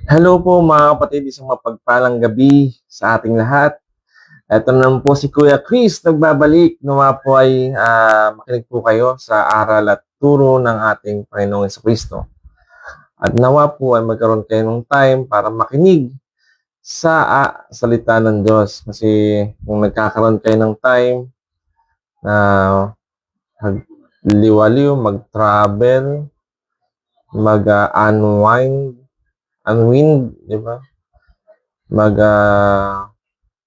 Hello po mga kapatid, isang mapagpalang gabi sa ating lahat. Ito naman po si Kuya Chris nagbabalik. Nawa po ay makinig po kayo sa aral at turo ng ating Panginoong Jesucristo. At nawa po ay magkaroon kayo ng time para makinig sa salita ng Diyos. Kasi kung nagkakaroon kayo ng time na magliwaliw, mag-travel, unwind, di ba?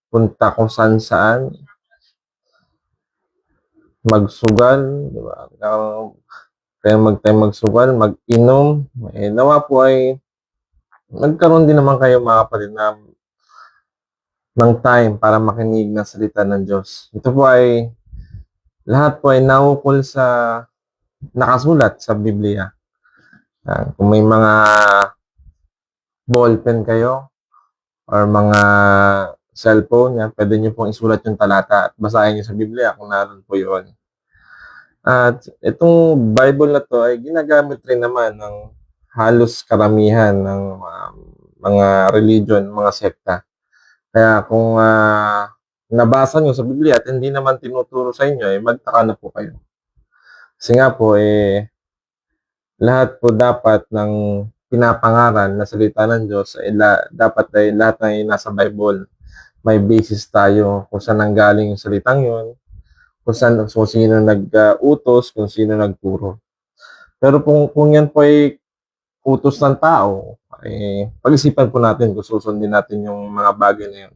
Punta kung saan-saan, magsugal, di ba? Kaya magsugal, mag-inom. Nawa po ay nagkaroon din naman kayo mga kapatid ng time para makinig ng salita ng Diyos. Ito po ay lahat po ay naukol sa nakasulat sa Biblia. Kung may mga ballpen kayo or mga cellphone, pwede nyo pong isulat yung talata at basahin nyo sa Biblia kung naroon po yun. At itong Bible na to ay ginagamit rin naman ng halos karamihan ng mga religion, mga sekta. Kaya kung nabasa nyo sa Biblia at hindi naman tinuturo sa inyo, magtaka na po kayo. Kasi nga po, lahat po dapat ng pinapangaral na salita ng Diyos ay dapat ay lahat ay nasa Bible. May basis tayo kung saan nanggaling yung salitang yun, kung sino nag-utos, kung sino nagturo. Pero kung yan po ay utos ng tao, pag-isipan po natin kung susundin natin yung mga bagay na yun.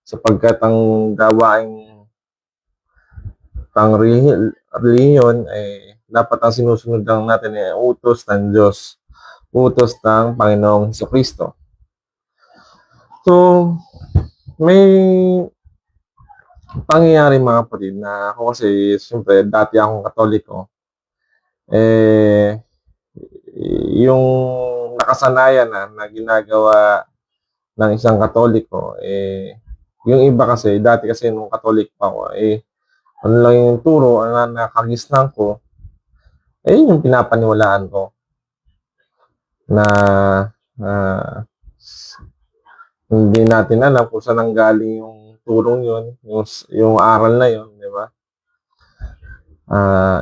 Sapagkat ang gawaing pang reliyon dapat ang sinusunod lang natin ay utos ng Diyos, utos ng Panginoong Jesucristo. So, may pangyayari mga kapatid na ako kasi siyempre dati akong Katoliko, yung nakasanayan na ginagawa ng isang Katoliko, yung iba kasi, dati kasi nung Katolik pa ako, ano lang yung turo na nakagisnan ko, yun yung pinapaniwalaan ko na hindi natin alam kung saan nanggaling yung turong yun, yung aral na yun, di ba?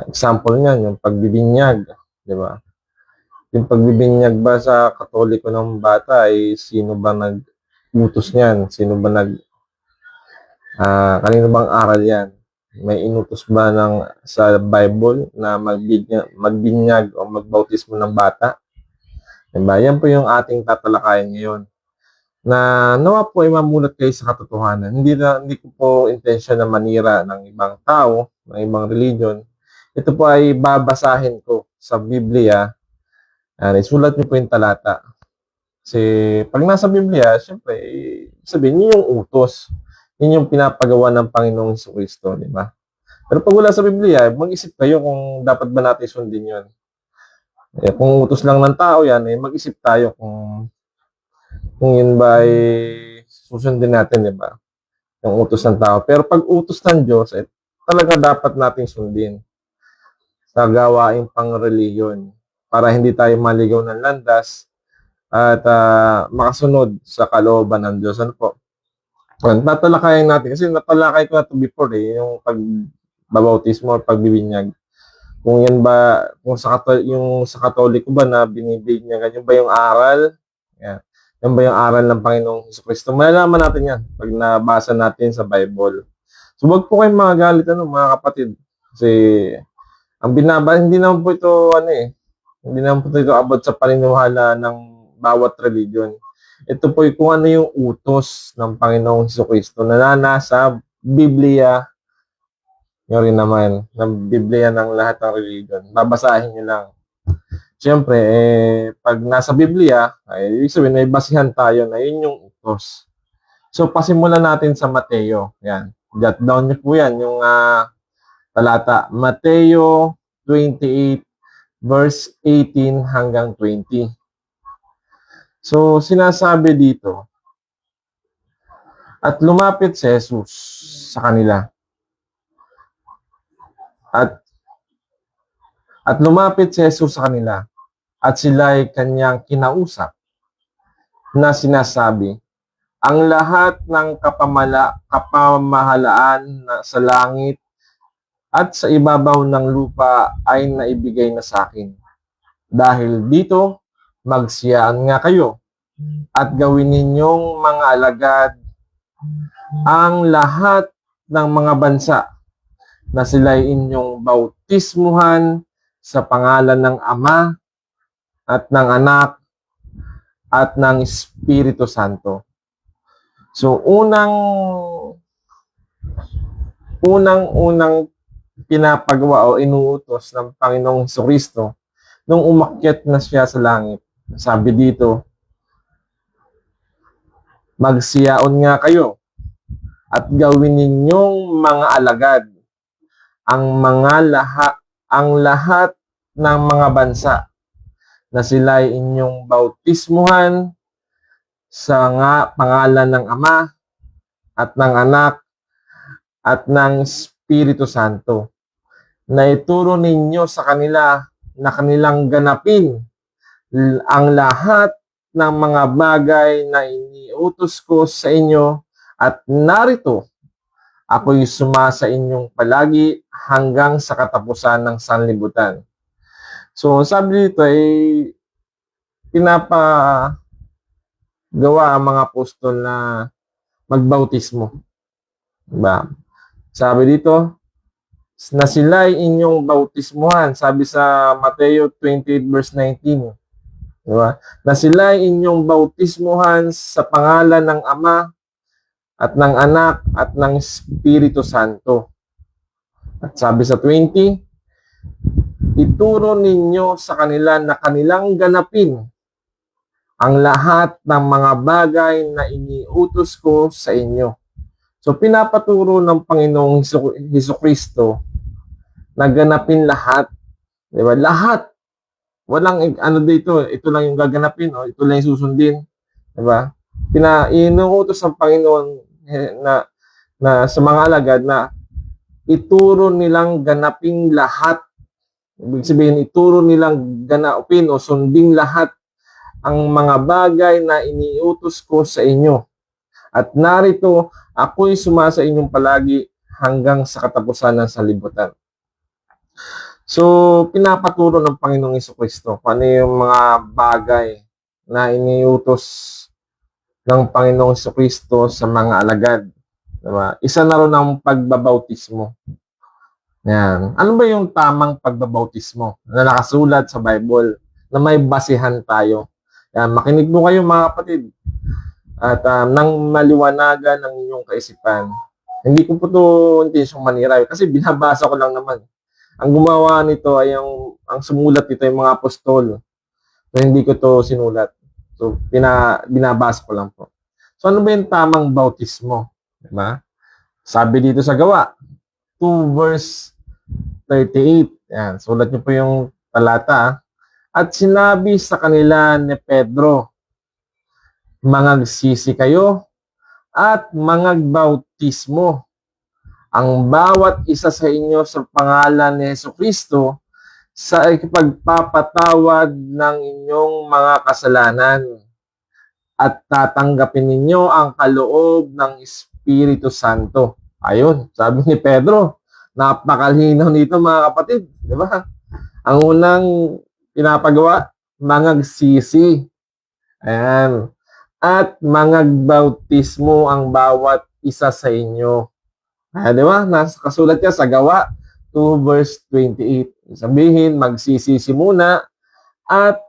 Example niyan, yung pagbibinyag, di ba? Yung pagbibinyag ba sa Katoliko ng bata ay sino ba nag-utos niyan? Kanino bang aral yan? May inutos ba sa Bible na magbinyag o magbautismo ng bata? Diba? Yan po yung ating tatalakayan ngayon. Na nawa po ay mamulat kayo sa katotohanan. Hindi ko po intensyon na manira ng ibang tao, ng ibang religion. Ito po ay babasahin ko sa Biblia. Isulat niyo po yung talata. Kasi pag nasa Biblia, syempre, sabihin niyo yung utos. Yun yung pinapagawa ng Panginoong Jesucristo, di ba? Pero pag wala sa Biblia, mag-isip kayo kung dapat ba natin sundin yun. Kung utos lang ng tao yan, mag-isip tayo kung yun ba ay susundin natin, di ba? Yung utos ng tao. Pero pag utos ng Diyos, talaga dapat natin sundin sa gawaing pang-reliyon para hindi tayo maligaw ng landas at makasunod sa kalooban ng Diyos. Ano po? Tatalakayin natin kasi natalakay ko na ito before yung pagbabautismo or pagbibinyag. Kung yan ba, yung sa Katoliko ba na binibigyan, yan ba yung aral? Yan. Yan ba yung aral ng Panginoong Jesucristo? Malalaman natin yan pag nabasa natin sa Bible. So, wag po kayong magalit, mga kapatid. Kasi, ang hindi naman po ito, hindi naman po ito about sa paniniwala ng bawat religion. Ito po kung ano yung utos ng Panginoong Jesucristo na nasa Biblia, yun rin naman, ng Biblia ng lahat ng religion. Babasahin nyo lang. Siyempre, pag nasa Biblia, ibig sabihin, may basihan tayo na yun yung utos. So, pasimulan natin sa Mateo. Yan. Jot down nyo po yan, yung talata. Mateo 28, verse 18 hanggang 20. So, sinasabi dito, at lumapit si Jesus sa kanila. At lumapit si Jesus sa kanila at sila ay kanyang kinausap. na sinasabi, ang lahat ng kapamahalaan na sa langit at sa ibabaw ng lupa ay naibigay na sa akin. Dahil dito, magsiyaan nga kayo at gawin ninyong mga alagad ang lahat ng mga bansa na sila'y inyong bautismuhan sa pangalan ng Ama at ng Anak at ng Espiritu Santo. So, unang pinapagawa o inuutos ng Panginoong Jesucristo nung umakyat na siya sa langit. Sabi dito, magsiyaon nga kayo at gawin ninyong mga alagad ang lahat ng mga bansa na sila'y inyong bautismuhan sa pangalan ng Ama at ng Anak at ng Espiritu Santo, na ituro ninyo sa kanila na kanilang ganapin ang lahat ng mga bagay na iniutos ko sa inyo, at narito, ako'y sumasa inyong palagi hanggang sa katapusan ng sanlibutan. So, sabi dito ay pinapagawa ang mga apostol na magbautismo. Diba? Sabi dito, na sila'y inyong bautismuhan. Sabi sa Mateo 28 verse 19. Diba? Na sila'y inyong bautismuhan sa pangalan ng Ama at ng Anak at ng Espiritu Santo. At sabi sa 20, ituro ninyo sa kanila na kanilang ganapin ang lahat ng mga bagay na iniutos ko sa inyo. So, pinapaturo ng Panginoong Jesucristo na ganapin lahat. Diba? Lahat. Walang dito, ito lang yung gaganapin o ito lang yung susundin. Diba? Inuutos ng Panginoon na sa mga alagad na ituro nilang ganapin lahat. Ibig sabihin, ituro nilang ganapin o sundin lahat ang mga bagay na iniutos ko sa inyo. At narito, ako'y sumasa inyong palagi hanggang sa katapusan ng sanlibutan. So, pinapaturo ng Panginoong Jesucristo kung ano yung mga bagay na iniutos ng Panginoong Jesucristo sa mga alagad. Diba? Isa na rin ang pagbabautismo. Yan. Ano ba yung tamang pagbabautismo na nakasulat sa Bible na may basihan tayo? Yan. Makinig mo kayo mga kapatid. At nang maliwanagan ng inyong kaisipan. Hindi ko po ito intensyong manira kasi binabasa ko lang naman. Ang gumawa nito ay ang sumulat nito ay mga apostol. So, hindi ko to sinulat. So, binabasa ko lang po. So, ano ba yung tamang bautismo? Diba? Sabi dito sa Gawa, 2 verse 38. Yan, sulat niyo po yung talata. At sinabi sa kanila ni Pedro, mangagsisi kayo at mangagbautismo ang bawat isa sa inyo sa pangalan ni Jesucristo sa ikipagpapatawad ng inyong mga kasalanan, at tatanggapin ninyo ang kaloob ng Espiritu Santo. Ayun, sabi ni Pedro, napakalinaw nito mga kapatid, di ba? Ang unang pinapagawa, mangagsisi. Ayan. At mangagbautismo ang bawat isa sa inyo. Di ba? Nakasulat niya sa Gawa 2 verse 28. Sabihin, magsisisi muna at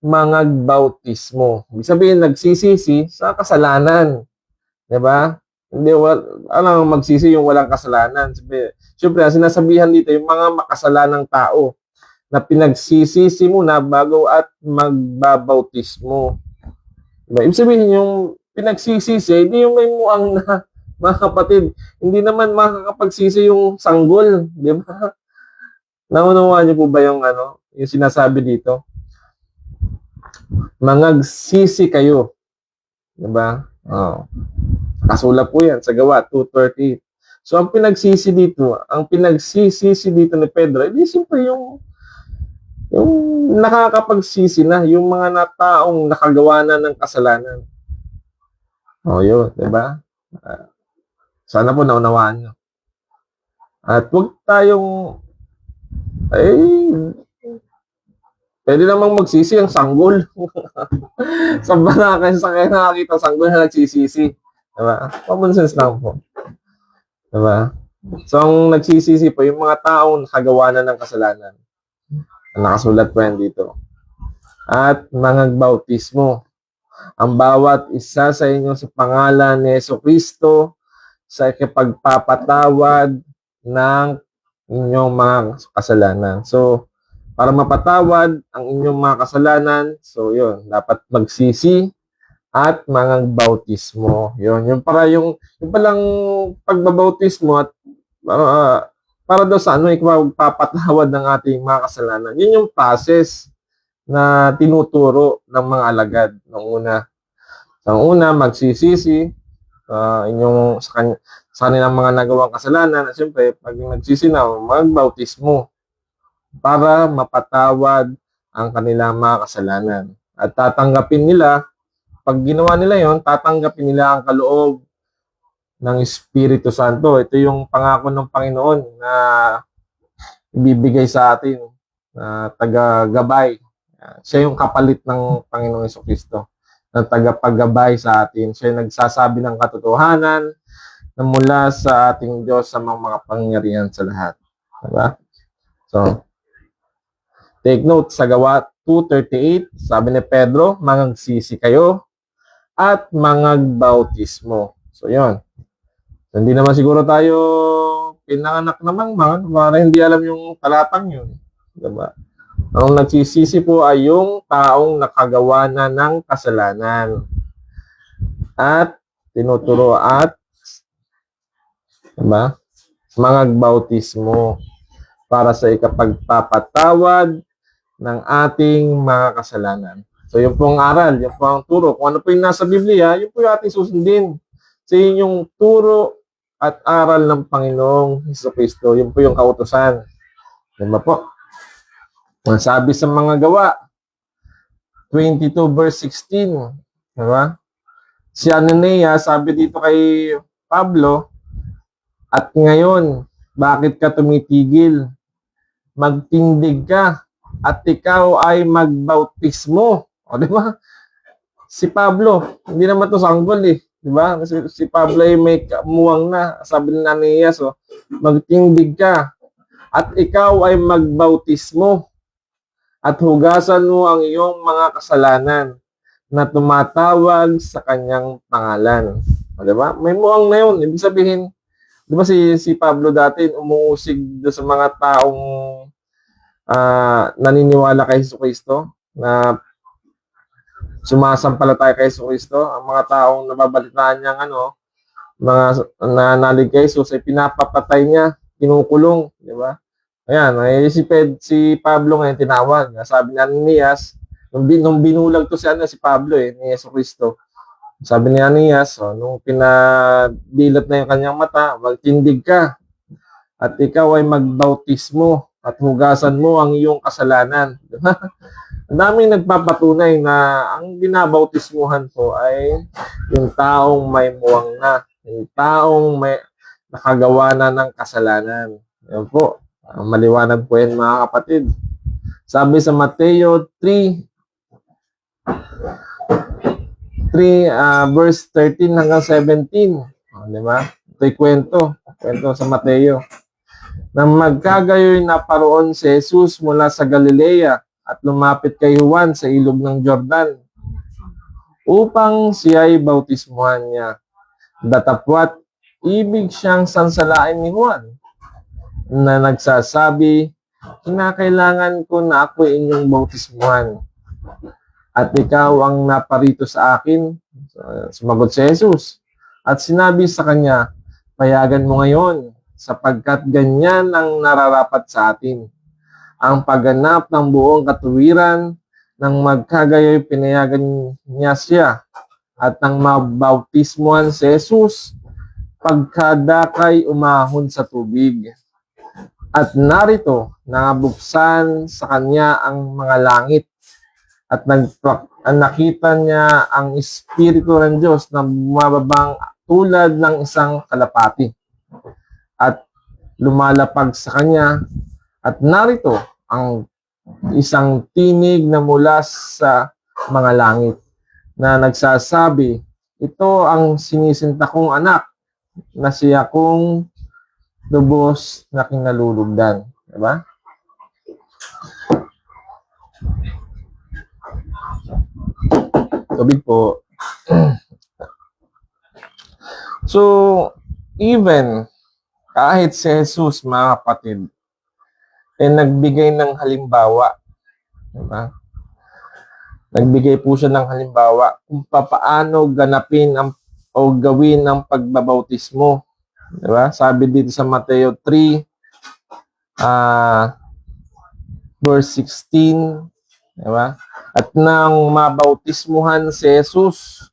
mangagbautismo. Ibig sabihin, nagsisisi sa kasalanan. Di ba? Hindi, alam, magsisi yung walang kasalanan. Siyempre, sinasabihan dito yung mga makasalanang tao na pinagsisisi muna bago at magbabautismo. Diba? Ibig sabihin, yung pinagsisisi, hindi yung may muang na, mga kapatid, hindi naman makakapagsisi yung sanggol, di ba? Naunawaan niyo po ba yung yung sinasabi dito? Mangagsisi kayo. Di ba? Oh. Kasulat po yan sa Gawa 2:38. So, ang pinagsisi dito ni Pedro, hindi simple yung Yung nakakapagsisi na, yung mga taong nakagawa na ng kasalanan. O yun, di ba? Sana po naunawaan nyo. At huwag tayong, pwede namang magsisi ang sanggol. Sa kaya nakakita sanggol na nagsisisi. Diba? Common sense lang po. Diba? So, ang nagsisisi po, yung mga taong nakagawa na ng kasalanan. Nakasulat po yan dito. At mga bautismo. Ang bawat isa sa inyo sa pangalan ni Jesucristo sa ikapagpapatawad ng inyong mga kasalanan. So, para mapatawad ang inyong mga kasalanan, so yun, dapat magsisi at mga bautismo. Yun, yung palang pagbabautismo at para daw sa ipagpapatawad ng ating mga kasalanan. Yun yung process na tinuturo ng mga alagad noong una. Ang una, magsisisi inyong sa kanilang mga nagawang kasalanan. At siyempre, pag nagsisi na, magbautismo para mapatawad ang kanilang mga kasalanan. At tatanggapin nila, pag ginawa nila yon, tatanggapin nila ang kaloob ng Espiritu Santo. Ito yung pangako ng Panginoon na ibibigay sa atin na taga-gabay. Siya yung kapalit ng Panginoong Jesucristo na tagapaggabay sa atin. Siya yung nagsasabi ng katotohanan na mula sa ating Diyos sa mga pangyarihan sa lahat. Diba? So, take note, sa Gawa 2:38, sabi ni Pedro, mangagsisi kayo at mangagbautismo. So, yun. Hindi naman siguro tayo pinanganak naman para hindi alam yung talatang yun. Diba? Ang nagsisisi po ay yung taong nakagawa na ng kasalanan. At tinuturo at diba? Mangagbautismo para sa ikapagpapatawad ng ating mga kasalanan. So, yung pong aral, yung pong turo, kung ano po yung nasa Biblia, yun po yung ating susundin. So, yun yung turo at aral ng Panginoong Jesucristo. Yun po yung kautusan. Diba po? Ang sabi sa mga Gawa, 22 verse 16, diba? Si Anania, sabi dito kay Pablo, at ngayon, bakit ka tumitigil? Magtindig ka at ikaw ay magbautismo. O, diba? Si Pablo, hindi naman to sanggol eh. Diba? Si Pablo ay may kamuwang na. Sabi ni Ananias, magtindig ka at ikaw ay magbautismo at hugasan mo ang iyong mga kasalanan na tumatawag sa kanyang pangalan. O, diba? May muwang na yun. Ibig sabihin, diba si Pablo dati umuusig sa mga taong naniniwala kay Jesucristo na sumasampalataya kay Jesucristo, ang mga taong nababalitaan niyang mga nanalig kay Jesus ay pinapapatay niya, kinukulong, di ba? Ayan, si Pablo ngayon tinawag. Sabi ni Ananias, nung binulag to si Pablo ni Jesucristo. Sabi ni Ananias, nung pinadilat na yung kanyang mata, magtindig ka at ikaw ay magbautismo at hugasan mo ang iyong kasalanan. Di ba? Ang daming nagpapatunay na ang binabautismuhan po ay yung taong may muwang na, yung taong may nakagawa na ng kasalanan. Yan po. Maliwanag po yan mga kapatid. Sabi sa Mateo 3 verse 13 hanggang 17. Di ba? Ito'y kwento sa Mateo. Nang magkagayoy na paroon si Jesus mula sa Galilea at lumapit kay Juan sa ilog ng Jordan upang siya'y bautismuhan niya. Datapwat, ibig siyang sansalain ni Juan na nagsasabi, kinakailangan ko na ako inyong bautismuhan at ikaw ang naparito sa akin. Sumagot si Jesus at sinabi sa kanya, payagan mo ngayon sapagkat ganyan ang nararapat sa atin. Ang pagganap ng buong katuwiran ng magkagayoy pinayagan niya siya at nang mabautismuhan si Jesus pagkadakay umahon sa tubig. At narito, nabuksan sa kanya ang mga langit at nakita niya ang Espiritu ng Diyos na bumababang tulad ng isang kalapati at lumalapag sa kanya. At narito ang isang tinig na mula sa mga langit na nagsasabi, ito ang sinisinta kong anak na siya kong lubos na kinalulugdan. Diba? Tubig po. So, even kahit si Jesus, mga kapatid, nagbigay ng halimbawa. Diba? Nagbigay po siya ng halimbawa kung paano ganapin o gawin ang pagbabautismo. Diba? Sabi dito sa Mateo 3, verse 16, diba? At nang mabautismuhan si Jesus,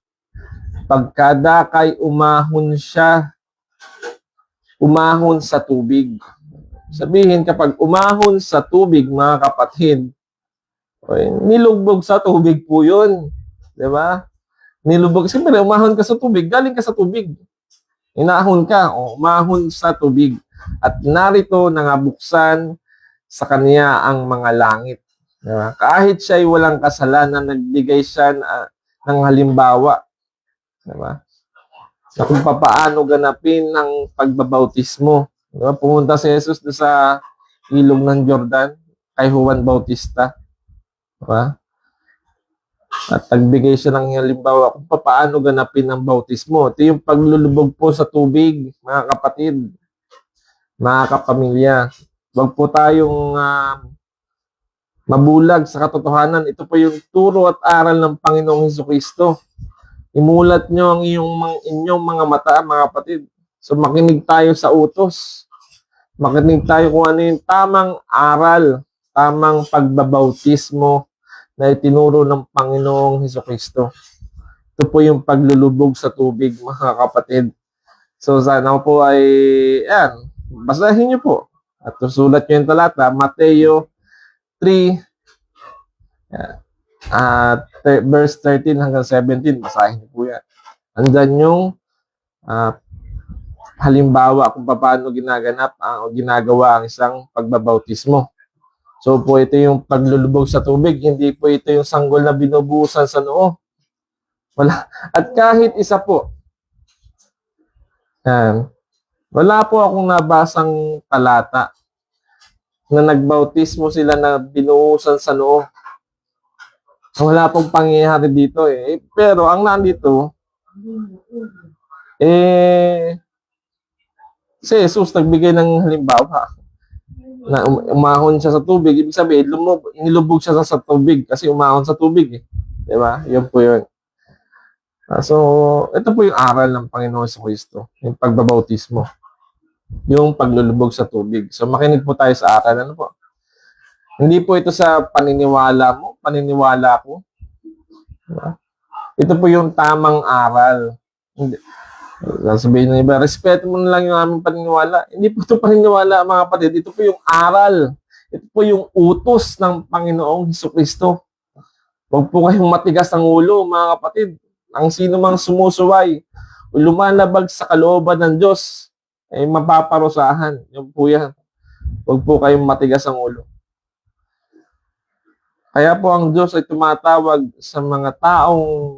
pagkadakay umahon sa tubig. Sabihin, kapag umahon sa tubig, mga kapatid, nilubog sa tubig po yun. Diba? Nilubog. Siyempre, umahon ka sa tubig, galing ka sa tubig. Inahon ka, umahon sa tubig. At narito nangabuksan sa kanya ang mga langit. Diba? Kahit siya ay walang kasalanan, nagbigay siya ng halimbawa. Diba? Na kung paano ganapin ang pagbabautismo. Diba? Pumunta si Jesus sa ilog ng Jordan kay Juan Bautista. Diba? At nagbigay siya ng halimbawa kung paano ganapin ang bautismo. Ito yung paglulubog po sa tubig, mga kapatid, mga kapamilya. Huwag po tayong mabulag sa katotohanan. Ito po yung turo at aral ng Panginoong Hesukristo. Imulat nyo ang inyong mga mata, mga kapatid. So makinig tayo sa utos. Makinig tayo kung ano yung tamang aral, tamang pagbabautismo na itinuro ng Panginoong Hesukristo. Ito po yung paglulubog sa tubig, mga kapatid. So sana po ay, basahin nyo po. At susulat nyo yung talata, Mateo 3, verse 13 hanggang 17. Basahin nyo po yan. Andyan yung halimbawa kung paano ginaganap o ginagawa ang isang pagbabautismo. So po ito yung paglulubog sa tubig, hindi po ito yung sanggol na binubuhusan sa noo. Wala. At kahit isa po, wala po akong nabasang talata na nagbautismo sila na binuhusan sa noo. Wala pong pangyayari dito eh. Pero ang nandito, si Jesus nagbigay ng halimbawa na umahon siya sa tubig. Ibig sabihin, nilubog siya sa tubig kasi umahon sa tubig. Diba? Yun po yun. So, ito po yung aral ng Panginoon sa Kristo. Yung pagbabautismo. Yung paglulubog sa tubig. So, makinig po tayo sa aral. Ano po? Hindi po ito sa paniniwala mo, paniniwala ko. Diba? Ito po yung tamang aral. Sabihin ng iba, respeto mo na lang yung aming paniniwala. Hindi po ito paniniwala, mga kapatid. Ito po yung aral. Ito po yung utos ng Panginoong Hesukristo. Huwag po kayong matigas ang ulo, mga kapatid. Ang sino mang sumusuway o lumalabag sa kalooban ng Diyos ay mapaparusahan. Yung po yan. Huwag po kayong matigas ang ulo. Kaya po ang Diyos ay tumatawag sa mga taong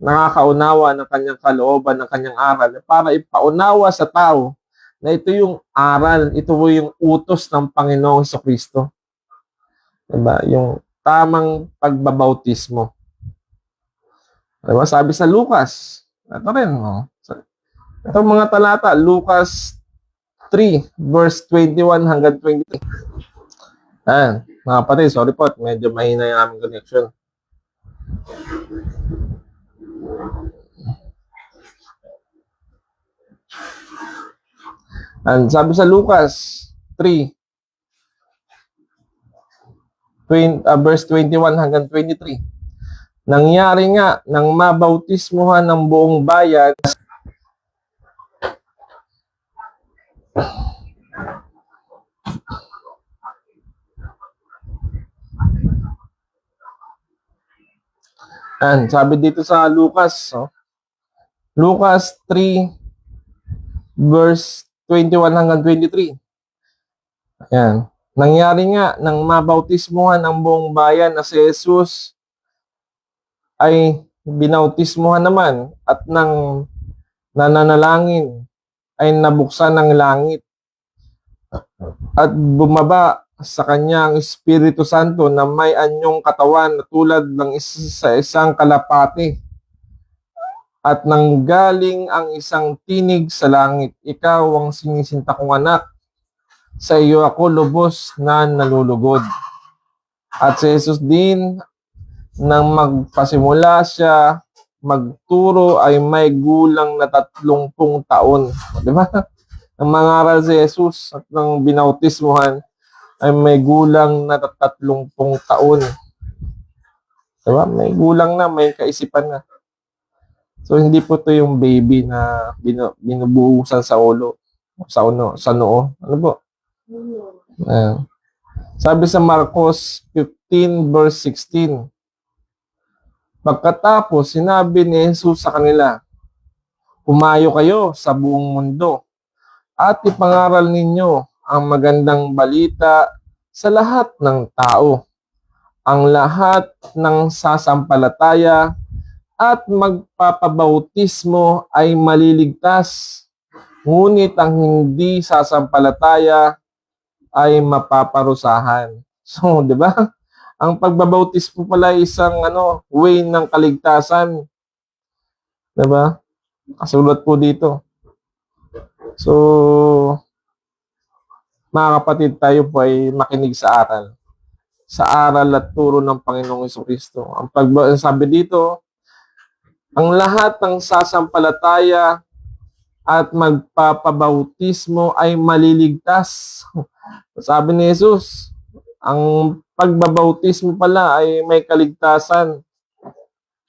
nakakaunawa ng kanyang kalooban, ng kanyang aral, para ipaunawa sa tao na ito yung aral, ito po yung utos ng Panginoong Hesukristo. Diba? Yung tamang pagbabautismo. Diba? Sabi sa Lucas, ito rin, ito mga talata, Lucas 3, verse 21 hanggang 23. Mga kapatid, sorry po, medyo mahina yung aming connection. And sabi sa Lucas 3, verse 21 hanggang 23. Nangyari nga nang mabautismuhan ng buong bayan Yan, sabi dito sa Lucas, Lucas 3 verse 21 hanggang 23. Yan. Nangyari nga nang mabautismuhan ang buong bayan na si Jesus ay binautismuhan naman at nang nananalangin ay nabuksan ng langit at bumaba sa kanya ang Espiritu Santo na may anyong katawan na tulad ng sa isang kalapati. At nanggaling ang isang tinig sa langit, ikaw ang sinisinta kong anak, sa iyo ako lubos na nalulugod. At si Jesus din, nang magpasimula siya magturo ay may gulang na 30 taon. Di ba? Ang mangaral si Jesus at nang binautismuhan ay may gulang na 30 taon. Di ba? May gulang na, may kaisipan na. So, hindi po to yung baby na binubuhusan sa ulo, sa noo. Ano po? Sabi sa Marcos 15 verse 16, pagkatapos, sinabi ni Jesus sa kanila, humayo kayo sa buong mundo at ipangaral ninyo ang magandang balita sa lahat ng tao. Ang lahat ng sasampalataya at magpapabautismo ay maliligtas, ngunit ang hindi sasampalataya ay mapaparusahan. So, di ba? Ang pagbabautismo pala ay isang way ng kaligtasan. Di ba? Kasulat po dito. So, mga kapatid, tayo po ay makinig sa aral. Sa aral at turo ng Panginoong Jesucristo. Ang sabi dito, ang lahat ng sasampalataya at magpapabautismo ay maliligtas. Sabi ni Jesus, ang pagbabautismo pala ay may kaligtasan.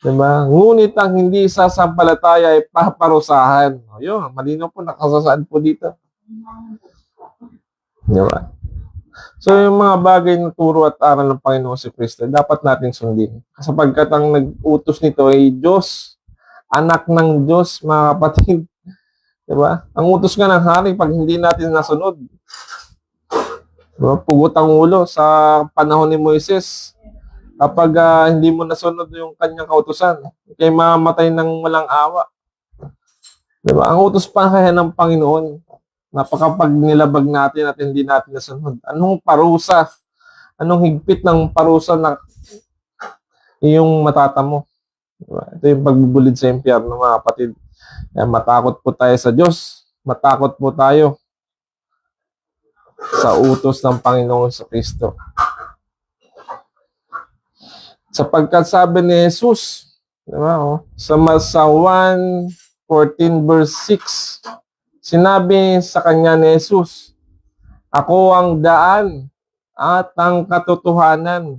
Diba? Ngunit ang hindi sasampalataya ay paparusahan. Ayun, malinaw po, nakasasaad po dito. Diba? So, yung mga bagay na turo at aral ng Panginoon si Kristo, dapat natin sundin. Sapagkat ang nag-utos nito ay Diyos, anak ng Diyos, mga kapatid. Diba? Ang utos nga ng hari, pag hindi natin nasunod, diba? Pugot ang ulo sa panahon ni Moises. Kapag hindi mo nasunod yung kanyang kautusan, kaya mamatay ng walang awa. Diba? Ang utos pa kaya ng Panginoon, napakapag nilabag natin at hindi natin nasunod. Anong parusa? Anong higpit ng parusa na iyong matatamo? Diba? Ito yung pagbubulid sa impyerno, mga kapatid. Kaya matakot po tayo sa Diyos. Matakot po tayo sa utos ng Panginoon sa Kristo. Sapagkat sabi ni Jesus, diba, sa 1:14 verse 6, sinabi sa kanya ni Jesus, ako ang daan at ang katotohanan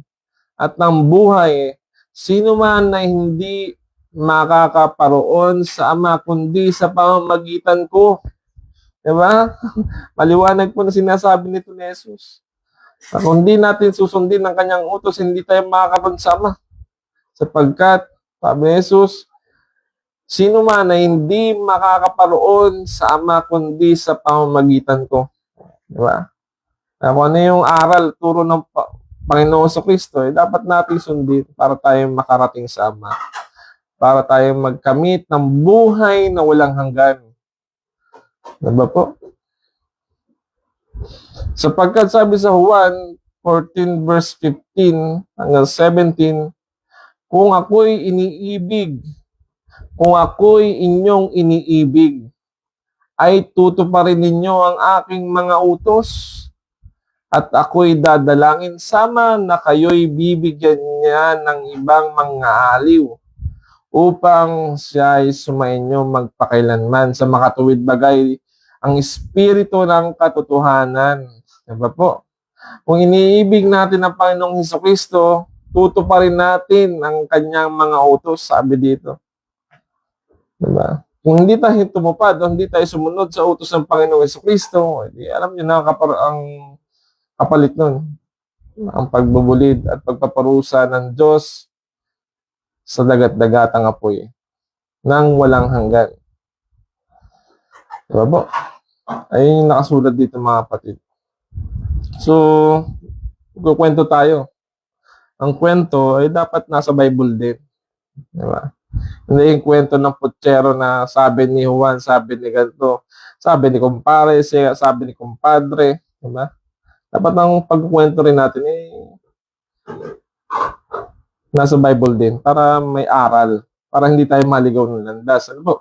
at ang buhay. Sino man na hindi makakaparoon sa Ama kundi sa pamamagitan ko. Diba? Maliwanag po na sinasabi nito ni Jesus. Kung hindi natin susundin ang kanyang utos, hindi tayo makakaroon sa Ama. Sapagkat, sabi ni Jesus, sino man na hindi makakaparoon sa Ama kundi sa pamamagitan ko. Diba? Kung ano yung aral, turo ng Panginoon sa Kristo, dapat natin sundin para tayo makarating sa Ama. Para tayo magkamit ng buhay na walang hanggan. Diba po? Sapagkat sabi sa Juan 14 verse 15 hanggang 17, kung ako'y inyong iniibig, ay tutuparin ninyo ang aking mga utos, at ako'y dadalangin sama na kayo'y bibigyan niya ng ibang mga aliw, upang siya ay sumainyo magpakailanman sa makatuwid bagay ang espiritu ng katotohanan. Diba po? Kung iniibig natin ang Panginoong Jesucristo, tutuparin natin ang kanyang mga utos, sabi dito. Diba? Kung hindi tayo tumupad o hindi tayo sumunod sa utos ng Panginoong Jesucristo, alam niyo na ang kapalit nun. Ang pagbubulid at pagpaparusa ng Diyos sa dagat-dagatang apoy nang walang hanggan. Diba po? Ayun yung nakasulat dito mga kapatid. So, kukwento tayo. Ang kwento ay dapat nasa Bible din. Diba? Hindi yung kwento ng putsero na sabi ni Juan, sabi ni ganito, sabi ni kumpare, sabi ni kumpadre. Diba? Dapat ang pagkukwento rin natin nasa Bible din para may aral, para hindi tayo maligaw ng landas. Ano po?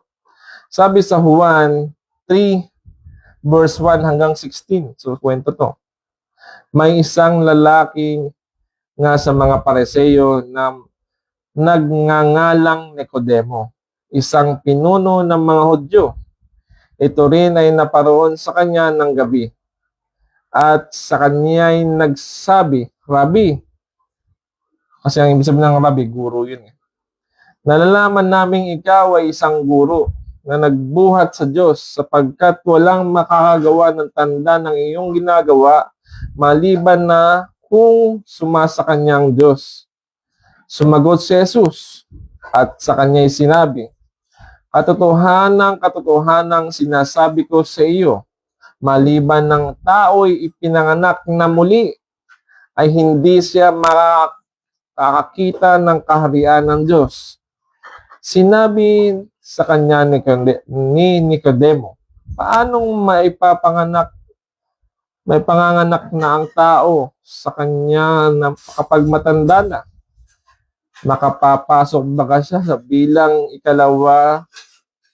Sabi sa Juan 3, verse 1 hanggang 16. So, kwento to. May isang lalaking nga sa mga Pareseyo na nagngangalang Nicodemo, isang pinuno ng mga Hudyo. Ito rin ay naparoon sa kanya ng gabi. At sa kanya ay nagsabi, Rabbi, kasi ang ibig sabihin ng Rabbi, guro yun. Nalalaman naming ikaw ay isang guro na nagbuhat sa Diyos sapagkat walang makakagawa ng tanda ng iyong ginagawa maliban na kung sumasa kanyang Diyos. Sumagot si Jesus at sa kanya'y sinabi, katotohanang sinasabi ko sa iyo, maliban ng tao'y ipinanganak na muli, ay hindi siya makakakita ng kaharian ng Diyos. Sinabi sa kanya ni Nicodemo, paanong may panganganak na ang tao sa kanya na kapag matanda na? Makapapasok ba siya sa bilang ikalawa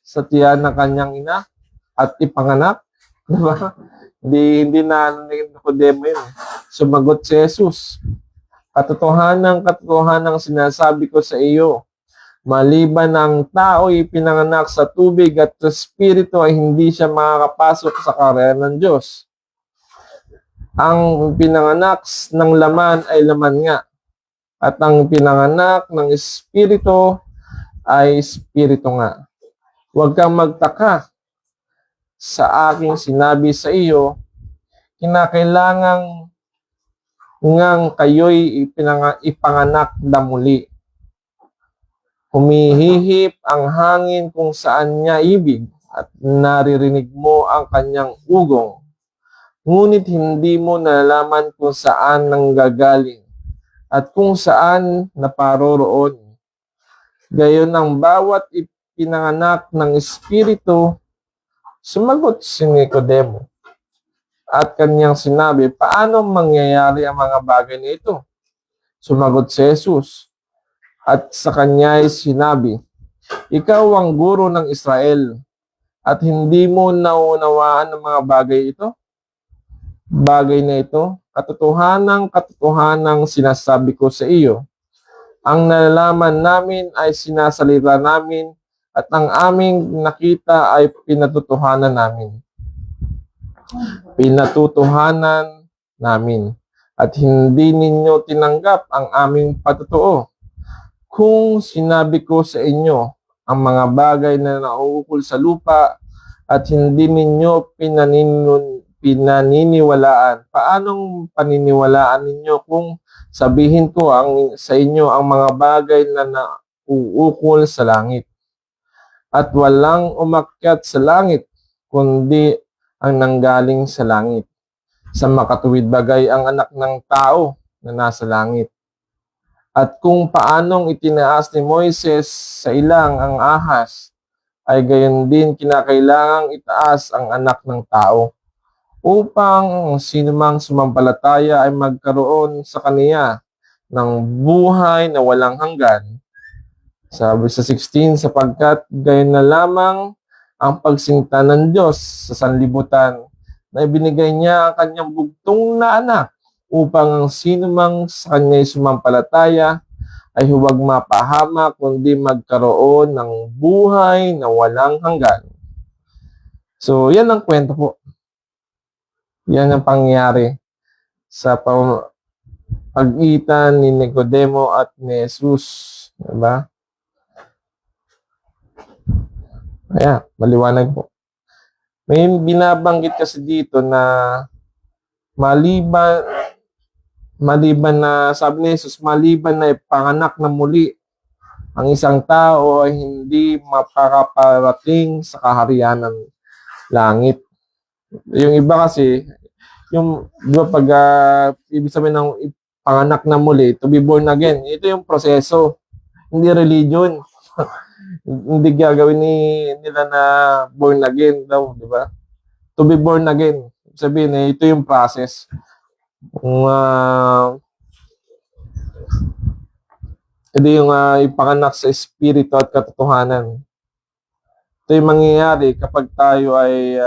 sa tiyan ng kanyang ina at ipanganak? Diba? Hindi na Nicodemo yun. Sumagot si Jesus, katotohanang sinasabi ko sa iyo, maliban ang tao ipinanganak sa tubig at sa Espiritu ay hindi siya makakapasok sa kaharian ng Diyos. Ang pinanganak ng laman ay laman nga, at ang pinanganak ng Espiritu ay Espiritu nga. Huwag kang magtaka sa aking sinabi sa iyo, kinakailangang ngang kayo'y ipanganak na muli. Humihihip ang hangin kung saan niya ibig at naririnig mo ang kanyang ugong. Ngunit hindi mo nalalaman kung saan nanggagaling at kung saan naparoroon. Gayon ang bawat ipinanganak ng Espiritu. Sumagot si Nicodemo at kanyang sinabi, paano mangyayari ang mga bagay na ito? Sumagot si Jesus at sa kanya ay sinabi, ikaw ang guro ng Israel at hindi mo naunawaan ang mga bagay na ito, katotohanang sinasabi ko sa iyo. Ang nalalaman namin ay sinasalita namin at ang aming nakita ay pinatutuhanan namin. At hindi ninyo tinanggap ang aming patutuo. Kung sinabi ko sa inyo ang mga bagay na nauukol sa lupa at hindi ninyo pinaniniwalaan, paanong paniniwalaan ninyo kung sabihin ko sa inyo ang mga bagay na nauukol sa langit? At walang umakyat sa langit, kundi ang nanggaling sa langit. Sa makatuwid bagay ang anak ng tao na nasa langit. At kung paanong itinaas ni Moises sa ilang ang ahas, ay gayon din kinakailangang itaas ang anak ng tao, upang sinumang sumampalataya ay magkaroon sa kaniya ng buhay na walang hanggan. Sabi sa 16, sapagkat gayon na lamang ang pagsinta ng Diyos sa sanlibutan na ibinigay niya ang kanyang bugtong na anak upang ang sinumang sa kanya'y sumampalataya ay huwag mapahamak kundi magkaroon ng buhay na walang hanggan. So, yan ang kwento po. Yan ang pangyayari sa pagitan ni Nicodemo at ni Jesus. Diba? Kaya, maliwanag po. May binabanggit kasi dito na maliban na, sabi ni Jesus, maliban na ipanganak na muli ang isang tao ay hindi mapakaparating sa kaharian ng langit. Yung iba kasi, yung, di ba pag, ibig sabihin ng panganak na muli, to be born again, ito yung proseso, hindi religion. Hindi gagawin nila na born again daw, di ba? To be born again. Sabihin, ito yung process. Kung, ito yung ipanganak sa espiritu at katotohanan. Ito yung mangyayari kapag tayo ay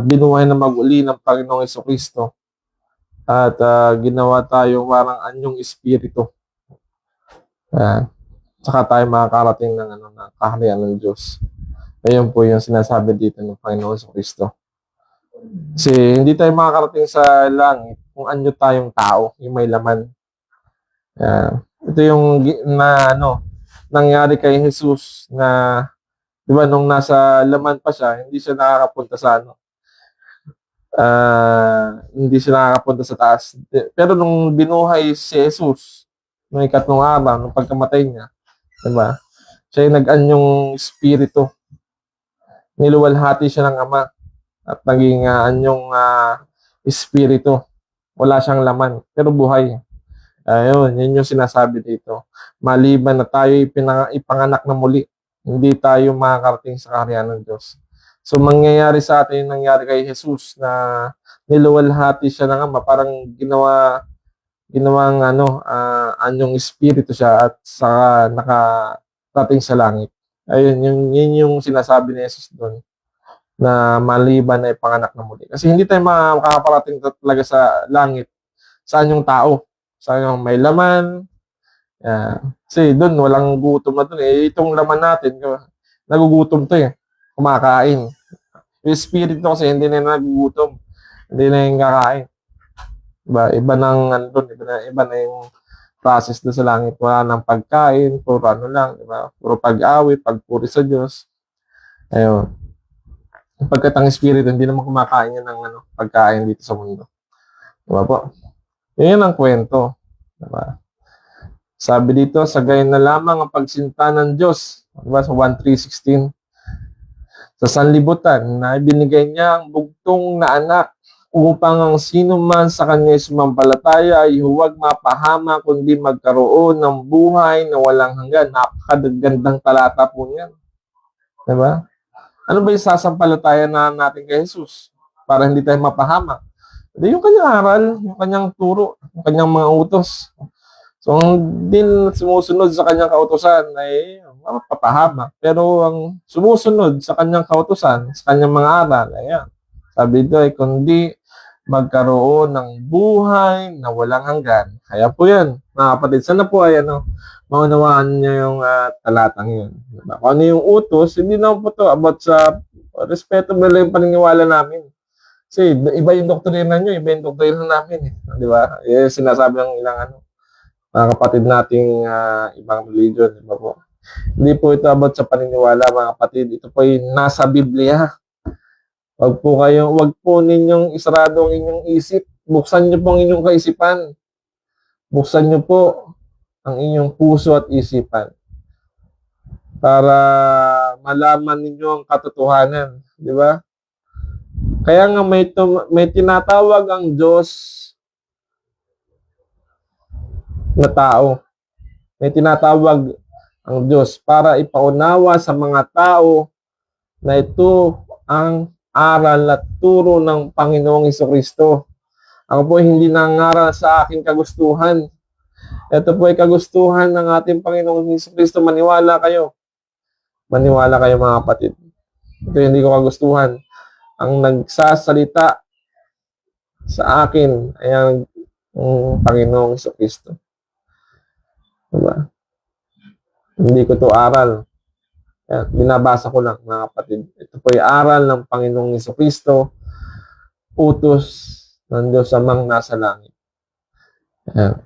binuhay na mag-uli ng Panginoong Jesucristo at ginawa tayo parang anyong espiritu. Saka tayo makakarating ng kaharian ng Diyos. Ayun po yung sinasabi dito ng Panginoong Jesucristo. Kasi hindi tayo makakarating sa langit kung anyo tayong tao, yung may laman. Ito yung nangyari kay Jesus na, di ba, nung nasa laman pa siya, hindi siya nakakapunta sa hindi siya nakakapunta sa taas. Pero nung binuhay si Jesus, nung ikatlong araw, nung pagkamatay niya, di ba, siya yung nag-anyong espiritu. Niluwalhati siya ng Ama at naging anyong espiritu. Wala siyang laman, pero buhay. Ayun, yun yung sinasabi dito. Maliban na tayo ipanganak na muli, hindi tayo makakarating sa kaharian ng Diyos. So, mangyayari sa atin yung nangyari kay Jesus na niluwalhati siya ng Ama, parang ginawang anyong espiritu siya at saka nakarating sa langit. Ayun, yun yung sinasabi ni Jesus doon na maliban na ipanganak na muli. Kasi hindi tayo makakaparating talaga sa langit sa anyong tao. Sa anyong may laman. Kasi doon, walang gutom na doon. Itong laman natin, nagugutom to kumakain. Yung espiritu kasi hindi na nagugutom. Hindi na yung kakain. Iba nang iba na yung process doon sa langit. Wala nang pagkain, puro lang, diba? Puro pag-awit, pagpuri sa Diyos. Ayun. Pagkat ang espiritu, hindi naman kumakain yan ng pagkain dito sa mundo. Diba po? Yun ang kwento. Diba? Sabi dito, sa gayon na lamang ang pagsinta ng Diyos. Diba? Sa 1:3:16. Sa sanlibutan na ibinigay niya ang bugtong na anak upang ang sino man sa kanya sumampalataya ay huwag mapahama kundi magkaroon ng buhay na walang hanggan. Napakagandang talata po yan. Diba? Ano ba yung sasampalataya natin kay Jesus para hindi tayo mapahama? Yung kanyang aral, yung kanyang turo, yung kanyang mga utos. So, ang din sumusunod sa kanyang kautosan ay mapapahama. Pero ang sumusunod sa kanyang kautosan, sa kanyang mga aral, ayan. Sabi dito ay kundi magkaroon ng buhay na walang hanggan. Kaya po yan, mga kapatid. Sana po ay maunawaan niyo yung talatang yun. Diba? Kung ano yung utos, hindi naman po to about sa respeto mo lang yung paniniwala namin. Kasi iba yung doktrina nyo, iba yung doktrina namin. Di ba? Sinasabi ng ilang mga kapatid nating ibang religion. Diba po? Hindi po ito about sa paniniwala, mga kapatid. Ito po yung nasa Biblia. Wag po ninyong isarado ang inyong isip. Buksan niyo po ang inyong kaisipan. Buksan niyo po ang inyong puso at isipan para malaman ninyo ang katotohanan, di ba? Kaya nga may tinatawag ang Diyos na tao. May tinatawag ang Diyos para ipaunawa sa mga tao na ito ang aral at turo ng Panginoong Jesucristo. Ako po hindi nangaral sa aking kagustuhan. Ito po ay kagustuhan ng ating Panginoong Jesucristo. Maniwala kayo. Maniwala kayo, mga kapatid. Ito hindi ko kagustuhan. Ang nagsasalita sa akin ay ang Panginoong Jesucristo. Diba? Hindi ko to aral. Kaya binabasa ko lang, mga kapatid. Ito po ay aral ng Panginoong Jesucristo, utos ng Diyos amang nasa langit. Ayan.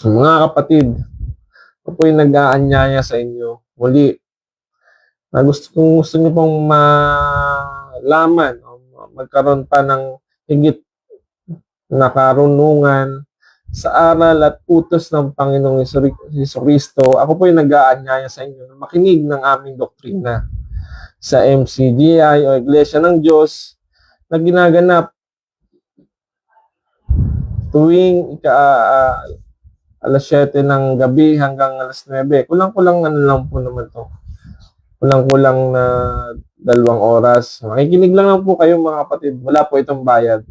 Mga kapatid, ito po yung nag-aanyaya sa inyo. Muli, gusto nyo pong malaman o magkaroon pa ng higit na karunungan sa aral at utos ng Panginoong Jesucristo, ako po yung nag-aanyaya sa inyo na makinig ng aming doktrina sa MCGI o Iglesia ng Diyos na ginaganap tuwing alas 7 ng gabi hanggang alas 9. Kulang-kulang ano lang po naman to. Kulang-kulang na 2 oras. Makikinig lang po kayo mga kapatid. Wala po itong bayad.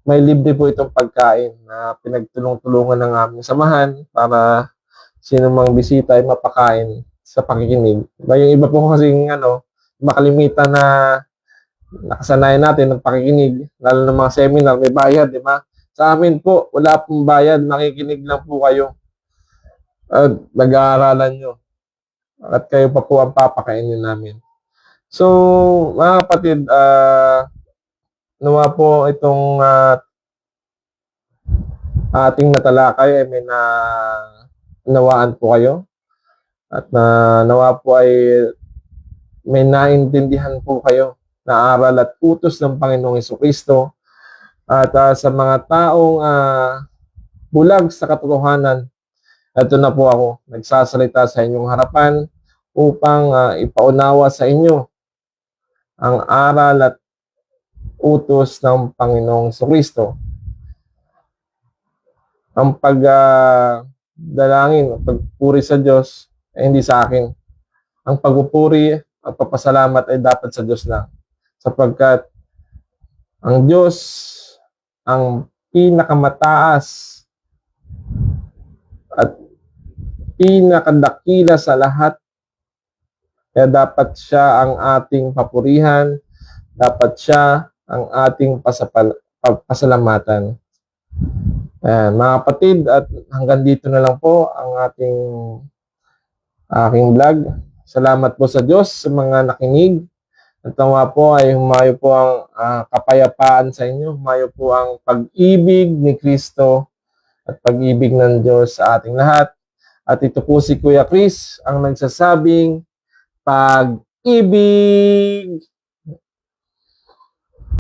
May libre po itong pagkain na pinagtulong-tulungan ng aming samahan para sino mang bisita ay mapakain sa pakikinig. Yung iba po kasing makalimitan na nakasanayan natin ng pakikinig, lalo ng mga seminar, may bayad, di ba? Sa amin po, wala pong bayad, makikinig lang po kayo at nag-aaralan nyo. At kayo pa po ang papakainin namin. So, mga kapatid, nawa po itong ating natalakay ay may nawaan po kayo at nawa po ay may naintindihan po kayo na aral at utos ng Panginoong Jesucristo at sa mga taong bulag sa katotohanan, ito na po ako nagsasalita sa inyong harapan upang ipaunawa sa inyo ang aral at utos ng Panginoong Jesucristo. Ang pagdalangin, pagpuri sa Diyos ay hindi sa akin. Ang pagpupuri at papasalamat ay dapat sa Diyos lang. Sapagkat ang Diyos ang pinakamataas at pinakadakila sa lahat. Kaya dapat siya ang ating papurihan, dapat siya ang ating pasalamatan. Ayan, mga kapatid, at hanggang dito na lang po ang aking vlog. Salamat po sa Diyos sa mga nakinig. At nawa po ay humayo po ang kapayapaan sa inyo, humayo po ang pag-ibig ni Kristo at pag-ibig ng Diyos sa ating lahat. At ito po si Kuya Chris ang nagsasabing, pag-ibig!